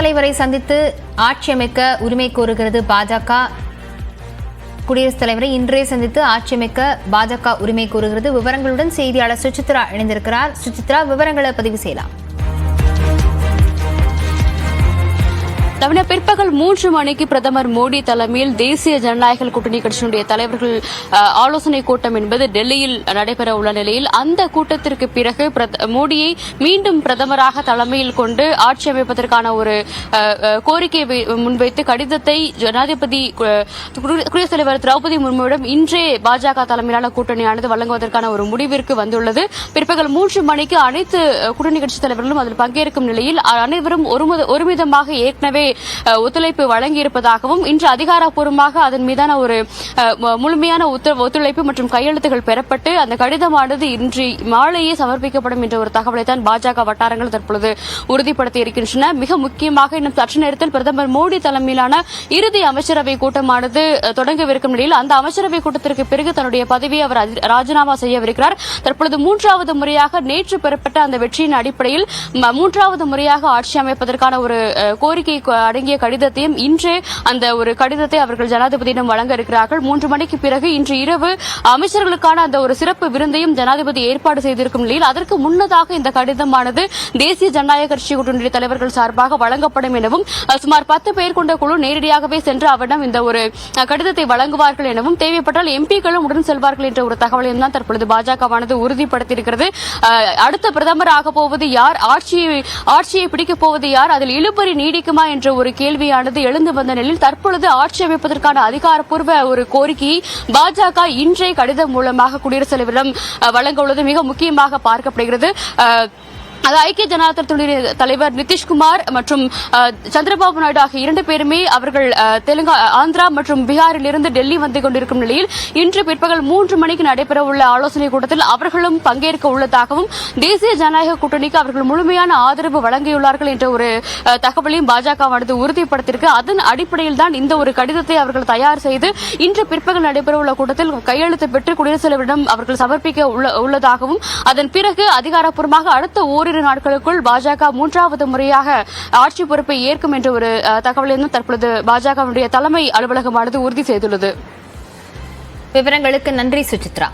தலைவரை சந்தித்து ஆட்சி அமைக்க உரிமை கோருகிறது பாஜக. குடியரசுத் தலைவரை இன்றே சந்தித்து ஆட்சி அமைக்க பாஜக உரிமை கோருகிறது. விவரங்களுடன் செய்தியாளர் சுசித்ரா இணைந்திருக்கிறார். சுசித்ரா, விவரங்களை பதிவு செய்யலாம். பிற்பகல் 3 மணிக்கு பிரதமர் மோடி தலைமையில் தேசிய ஜனநாயக கூட்டணி கட்சியினுடைய தலைவர்கள் ஆலோசனை கூட்டம் என்பது டெல்லியில் நடைபெற உள்ள நிலையில் அந்த கூட்டத்திற்கு பிறகு மோடியை மீண்டும் பிரதமராக தலைமையில் கொண்டு ஆட்சி அமைப்பதற்கான ஒரு கோரிக்கையை முன்வைத்து கடிதத்தை ஜனாதிபதி குடியரசுத் தலைவர் திரௌபதி முர்முவிடம் இன்றே பாஜக தலைமையிலான கூட்டணியானது வழங்குவதற்கான ஒரு முடிவிற்கு வந்துள்ளது. பிற்பகல் 3 மணிக்கு அனைத்து கூட்டணி கட்சித் தலைவர்களும் அதில் பங்கேற்கும் நிலையில் அனைவரும் ஒருமிதமாக ஏற்கனவே ஒத்துழைப்பு வழங்கியிருப்பதாகவும் இன்று அதிகாரப்பூர்வமாக அதன் மீதான ஒரு முழுமையான ஒத்துழைப்பு மற்றும் கையெழுத்துகள் பெறப்பட்டு அந்த கடிதமானது இன்று மாலையே சமர்ப்பிக்கப்படும் என்ற ஒரு தகவலை தான் பாஜக வட்டாரங்கள் தற்பொழுது உறுதிப்படுத்தி இருக்கின்றன. மிக முக்கியமாக இன்னும் சற்று நேரத்தில் பிரதமர் மோடி தலைமையிலான இறுதி அமைச்சரவை கூட்டமானது தொடங்கவிருக்கும் நிலையில் அந்த அமைச்சரவை கூட்டத்திற்கு பிறகு தன்னுடைய பதவியை அவர் ராஜினாமா செய்யவிருக்கிறார். தற்பொழுது 3வது முறையாக நேற்று பெறப்பட்ட அந்த வெற்றியின் அடிப்படையில் 3வது முறையாக ஆட்சி அமைப்பதற்கான ஒரு கோரிக்கை அடங்கிய கடிதத்தையும் இன்று அந்த ஒரு கடிதத்தை அவர்கள் ஜனாதிபதியிடம் வழங்க இருக்கிறார்கள். 3 மணிக்கு பிறகு இன்று இரவு அமைச்சர்களுக்கான அந்த ஒரு சிறப்பு விருந்தையும் ஜனாதிபதி ஏற்பாடு செய்திருக்கும் நிலையில் அதற்கு முன்னதாக இந்த கடிதமானது தேசிய ஜனநாயக கட்சி கூட்டணி தலைவர்கள் சார்பாக வழங்கப்படும் எனவும் சுமார் 10 பேர் கொண்ட குழு நேரடியாகவே சென்று அவரிடம் இந்த ஒரு கடிதத்தை வழங்குவார்கள் எனவும் தேவைப்பட்டால் எம்பிக்களும் உடன் செல்வார்கள் என்ற ஒரு தகவலையும் தான் தற்பொழுது பாஜகவானது உறுதிப்படுத்தியிருக்கிறது. அடுத்த பிரதமராக போவது யார், ஆட்சியை பிடிக்கப் போவது யார், அதில் இழுபறி நீடிக்குமா என்ற ஒரு கேள்வியானது எழுந்து வந்த நிலையில் தற்பொழுது ஆட்சி அமைப்பதற்கான அதிகாரப்பூர்வ ஒரு கோரிக்கையை பாஜக இன்றைய கடிதம் மூலமாக குடியரசுத் தலைவரிடம் வழங்க உள்ளது மிக முக்கியமாக பார்க்கப்படுகிறது. ஐக்கிய ஜனதா தள தலைவர் நிதிஷ்குமார் மற்றும் சந்திரபாபு நாயுடு ஆகிய 2 பேருமே அவர்கள் ஆந்திரா மற்றும் பீகாரில் இருந்து டெல்லி வந்து கொண்டிருக்கும் நிலையில் இன்று பிற்பகல் 3 மணிக்கு நடைபெற உள்ள ஆலோசனைக் கூட்டத்தில் அவர்களும் பங்கேற்க உள்ளதாகவும் தேசிய ஜனநாயக கூட்டணிக்கு அவர்கள் முழுமையான ஆதரவு வழங்கியுள்ளார்கள் என்ற ஒரு தகவலையும் பாஜகவானது உறுதிப்படுத்தியிருக்கு. அதன் அடிப்படையில் தான் இந்த ஒரு கடிதத்தை அவர்கள் தயார் செய்து இன்று பிற்பகல் நடைபெற உள்ள கூட்டத்தில் கையெழுத்து பெற்று குடியரசுத் தலைவரிடம் அவர்கள் சமர்ப்பிக்க உள்ளதாகவும் அதன் பிறகு அதிகாரப்பூர்வமாக அடுத்த ஓரிரு நாட்களுக்குள் பாஜக 3வது முறையாக ஆட்சி பொறுப்பை ஏற்கும் என்ற ஒரு தகவலையும் தற்பொழுது பாஜகவுடைய தலைமை அலுவலகமானது உறுதி செய்துள்ளது. விவரங்களுக்கு நன்றி சுசித்ரா.